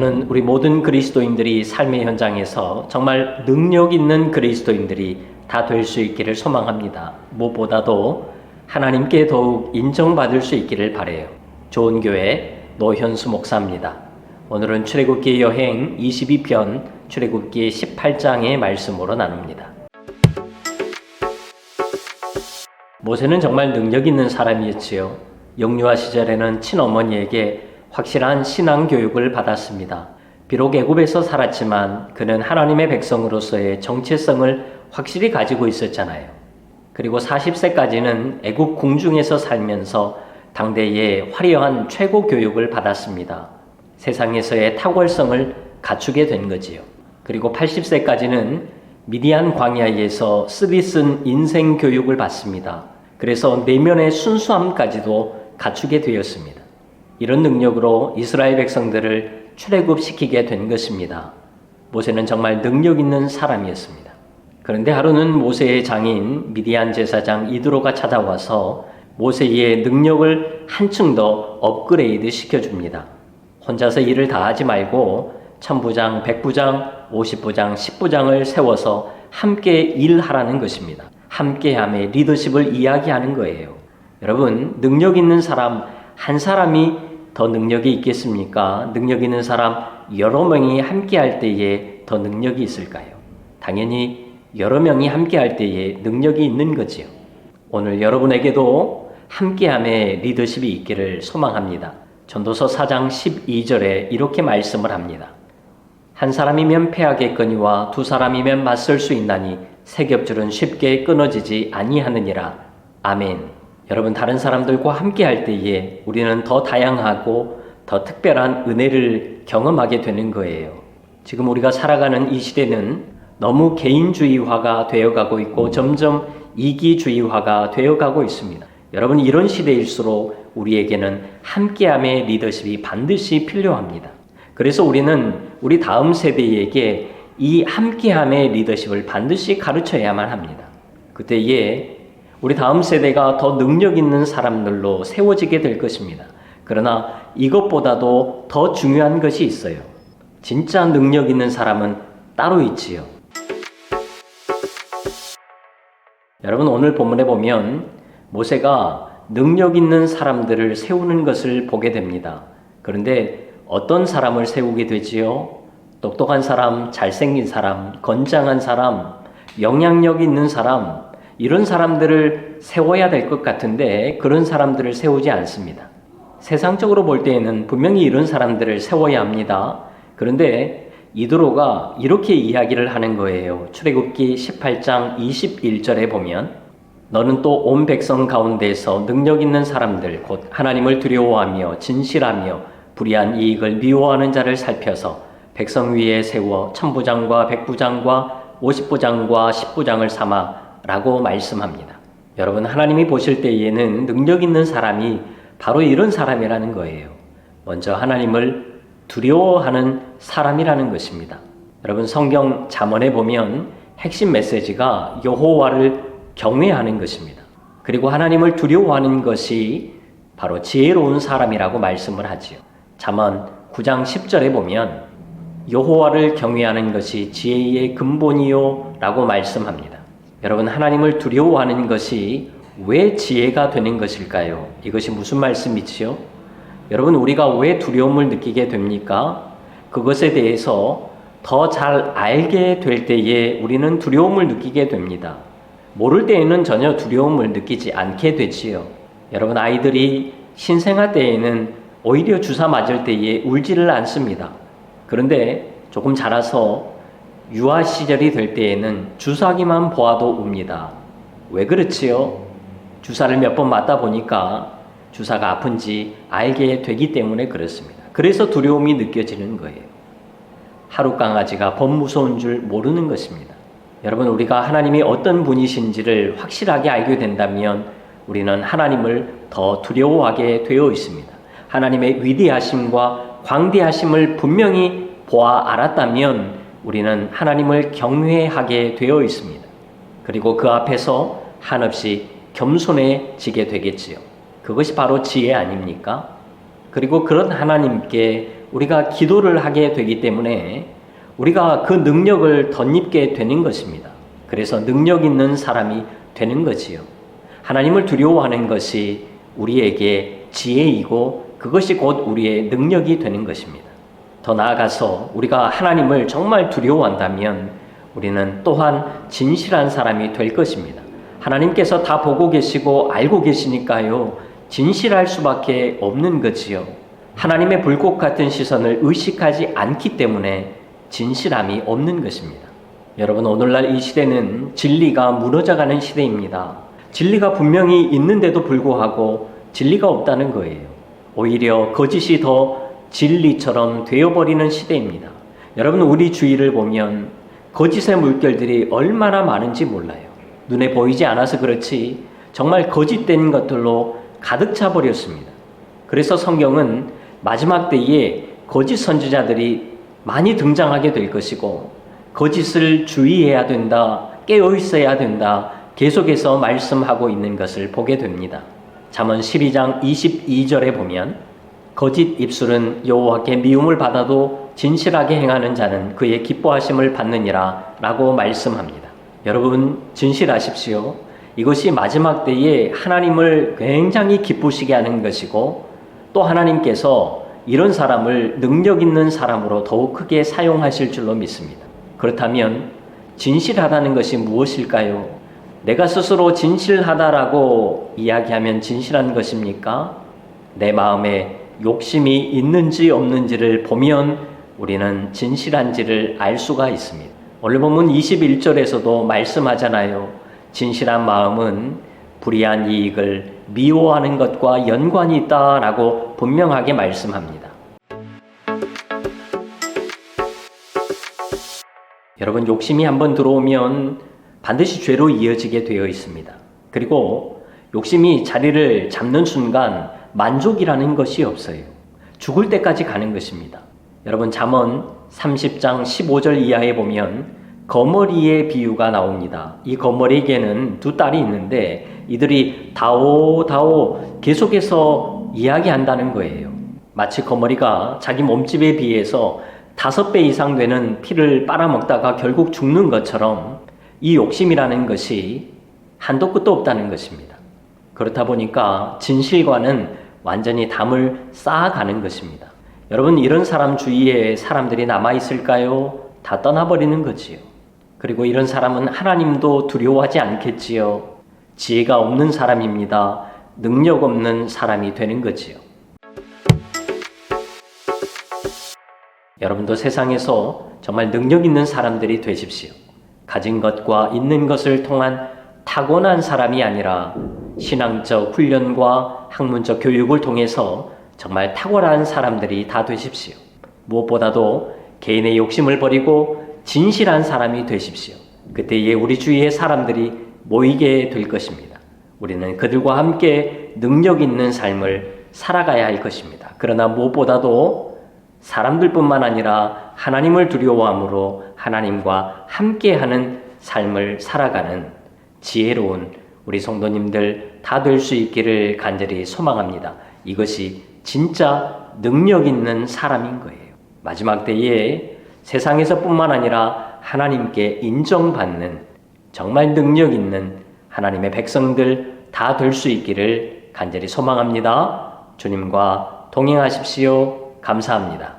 저는 우리 모든 그리스도인들이 삶의 현장에서 정말 능력 있는 그리스도인들이 다 될 수 있기를 소망합니다. 무엇보다도 하나님께 더욱 인정받을 수 있기를 바라요. 좋은 교회 노현수 목사입니다. 오늘은 출애굽기 여행 22편 출애굽기 18장의 말씀으로 나눕니다. 모세는 정말 능력 있는 사람이었지요. 영유아 시절에는 친어머니에게 확실한 신앙 교육을 받았습니다. 비록 애굽에서 살았지만 그는 하나님의 백성으로서의 정체성을 확실히 가지고 있었잖아요. 그리고 40세까지는 애굽 궁중에서 살면서 당대의 화려한 최고 교육을 받았습니다. 세상에서의 탁월성을 갖추게 된 거지요. 그리고 80세까지는 미디안 광야에서 쓰디쓴 인생 교육을 받습니다. 그래서 내면의 순수함까지도 갖추게 되었습니다. 이런 능력으로 이스라엘 백성들을 출애굽시키게 된 것입니다. 모세는 정말 능력 있는 사람이었습니다. 그런데 하루는 모세의 장인 미디안 제사장 이드로가 찾아와서 모세의 능력을 한층 더 업그레이드 시켜줍니다. 혼자서 일을 다 하지 말고 1000부장, 100부장, 50부장, 10부장을 세워서 함께 일하라는 것입니다. 함께함의 리더십을 이야기하는 거예요. 여러분, 능력 있는 사람 한 사람이 더 능력이 있겠습니까? 능력 있는 사람 여러 명이 함께 할 때에 더 능력이 있을까요? 당연히 여러 명이 함께 할 때에 능력이 있는 거지요. 오늘 여러분에게도 함께함의 리더십이 있기를 소망합니다. 전도서 4장 12절에 이렇게 말씀을 합니다. 한 사람이면 패하겠거니와 두 사람이면 맞설 수 있나니 세 겹줄은 쉽게 끊어지지 아니하느니라. 아멘. 여러분, 다른 사람들과 함께 할 때에 우리는 더 다양하고 더 특별한 은혜를 경험하게 되는 거예요. 지금 우리가 살아가는 이 시대는 너무 개인주의화가 되어가고 있고 점점 이기주의화가 되어가고 있습니다. 여러분, 이런 시대일수록 우리에게는 함께함의 리더십이 반드시 필요합니다. 그래서 우리는 우리 다음 세대에게 이 함께함의 리더십을 반드시 가르쳐야만 합니다. 그때에 우리 다음 세대가 더 능력 있는 사람들로 세워지게 될 것입니다. 그러나 이것보다도 더 중요한 것이 있어요. 진짜 능력 있는 사람은 따로 있지요. 여러분, 오늘 본문에 보면 모세가 능력 있는 사람들을 세우는 것을 보게 됩니다. 그런데 어떤 사람을 세우게 되지요? 똑똑한 사람, 잘생긴 사람, 건장한 사람, 영향력 있는 사람, 이런 사람들을 세워야 될 것 같은데 그런 사람들을 세우지 않습니다. 세상적으로 볼 때에는 분명히 이런 사람들을 세워야 합니다. 그런데 이드로가 이렇게 이야기를 하는 거예요. 출애굽기 18장 21절에 보면 너는 또 온 백성 가운데서 능력 있는 사람들 곧 하나님을 두려워하며 진실하며 불의한 이익을 미워하는 자를 살펴서 백성 위에 세워 1000부장과 100부장과 50부장과 10부장을 삼아 라고 말씀합니다. 여러분, 하나님이 보실 때에는 능력 있는 사람이 바로 이런 사람이라는 거예요. 먼저 하나님을 두려워하는 사람이라는 것입니다. 여러분, 성경 잠언에 보면 핵심 메시지가 여호와를 경외하는 것입니다. 그리고 하나님을 두려워하는 것이 바로 지혜로운 사람이라고 말씀을 하지요. 잠언 9장 10절에 보면 여호와를 경외하는 것이 지혜의 근본이요 라고 말씀합니다. 여러분, 하나님을 두려워하는 것이 왜 지혜가 되는 것일까요? 이것이 무슨 말씀이지요? 여러분, 우리가 왜 두려움을 느끼게 됩니까? 그것에 대해서 더 잘 알게 될 때에 우리는 두려움을 느끼게 됩니다. 모를 때에는 전혀 두려움을 느끼지 않게 되지요. 여러분, 아이들이 신생아 때에는 오히려 주사 맞을 때에 울지를 않습니다. 그런데 조금 자라서 유아 시절이 될 때에는 주사기만 보아도 웁니다. 왜 그렇지요? 주사를 몇 번 맞다 보니까 주사가 아픈지 알게 되기 때문에 그렇습니다. 그래서 두려움이 느껴지는 거예요. 하루 강아지가 범 무서운 줄 모르는 것입니다. 여러분, 우리가 하나님이 어떤 분이신지를 확실하게 알게 된다면 우리는 하나님을 더 두려워하게 되어 있습니다. 하나님의 위대하심과 광대하심을 분명히 보아 알았다면 우리는 하나님을 경외하게 되어 있습니다. 그리고 그 앞에서 한없이 겸손해지게 되겠지요. 그것이 바로 지혜 아닙니까? 그리고 그런 하나님께 우리가 기도를 하게 되기 때문에 우리가 그 능력을 덧입게 되는 것입니다. 그래서 능력 있는 사람이 되는 거지요. 하나님을 두려워하는 것이 우리에게 지혜이고 그것이 곧 우리의 능력이 되는 것입니다. 더 나아가서 우리가 하나님을 정말 두려워한다면 우리는 또한 진실한 사람이 될 것입니다. 하나님께서 다 보고 계시고 알고 계시니까요, 진실할 수밖에 없는 거지요. 하나님의 불꽃 같은 시선을 의식하지 않기 때문에 진실함이 없는 것입니다. 여러분, 오늘날 이 시대는 진리가 무너져가는 시대입니다. 진리가 분명히 있는데도 불구하고 진리가 없다는 거예요. 오히려 거짓이 더 진리처럼 되어버리는 시대입니다. 여러분, 우리 주위를 보면 거짓의 물결들이 얼마나 많은지 몰라요. 눈에 보이지 않아서 그렇지 정말 거짓된 것들로 가득 차 버렸습니다. 그래서 성경은 마지막 때에 거짓 선지자들이 많이 등장하게 될 것이고 거짓을 주의해야 된다, 깨어 있어야 된다, 계속해서 말씀하고 있는 것을 보게 됩니다. 잠언 12장 22절에 보면 거짓 입술은 여호와께 미움을 받아도 진실하게 행하는 자는 그의 기뻐하심을 받느니라 라고 말씀합니다. 여러분, 진실하십시오. 이것이 마지막 때에 하나님을 굉장히 기쁘시게 하는 것이고 또 하나님께서 이런 사람을 능력 있는 사람으로 더욱 크게 사용하실 줄로 믿습니다. 그렇다면 진실하다는 것이 무엇일까요? 내가 스스로 진실하다라고 이야기하면 진실한 것입니까? 내 마음에 욕심이 있는지 없는지를 보면 우리는 진실한지를 알 수가 있습니다. 오늘 본문 21절에서도 말씀하잖아요. 진실한 마음은 불의한 이익을 미워하는 것과 연관이 있다라고 분명하게 말씀합니다. 여러분, 욕심이 한번 들어오면 반드시 죄로 이어지게 되어 있습니다. 그리고 욕심이 자리를 잡는 순간 만족이라는 것이 없어요. 죽을 때까지 가는 것입니다. 여러분, 잠언 30장 15절 이하에 보면 거머리의 비유가 나옵니다. 이 거머리에게는 두 딸이 있는데 이들이 다오 계속해서 이야기한다는 거예요. 마치 거머리가 자기 몸집에 비해서 5배 이상 되는 피를 빨아먹다가 결국 죽는 것처럼 이 욕심이라는 것이 한도 끝도 없다는 것입니다. 그렇다 보니까 진실과는 완전히 담을 쌓아가는 것입니다. 여러분, 이런 사람 주위에 사람들이 남아있을까요? 다 떠나버리는 거지요. 그리고 이런 사람은 하나님도 두려워하지 않겠지요. 지혜가 없는 사람입니다. 능력 없는 사람이 되는 거지요. 여러분도 세상에서 정말 능력 있는 사람들이 되십시오. 가진 것과 있는 것을 통한 타고난 사람이 아니라 신앙적 훈련과 학문적 교육을 통해서 정말 탁월한 사람들이 다 되십시오. 무엇보다도 개인의 욕심을 버리고 진실한 사람이 되십시오. 그때에 우리 주위의 사람들이 모이게 될 것입니다. 우리는 그들과 함께 능력 있는 삶을 살아가야 할 것입니다. 그러나 무엇보다도 사람들뿐만 아니라 하나님을 두려워함으로 하나님과 함께하는 삶을 살아가는 지혜로운 우리 성도님들 다 될 수 있기를 간절히 소망합니다. 이것이 진짜 능력 있는 사람인 거예요. 마지막 때에 세상에서뿐만 아니라 하나님께 인정받는 정말 능력 있는 하나님의 백성들 다 될 수 있기를 간절히 소망합니다. 주님과 동행하십시오. 감사합니다.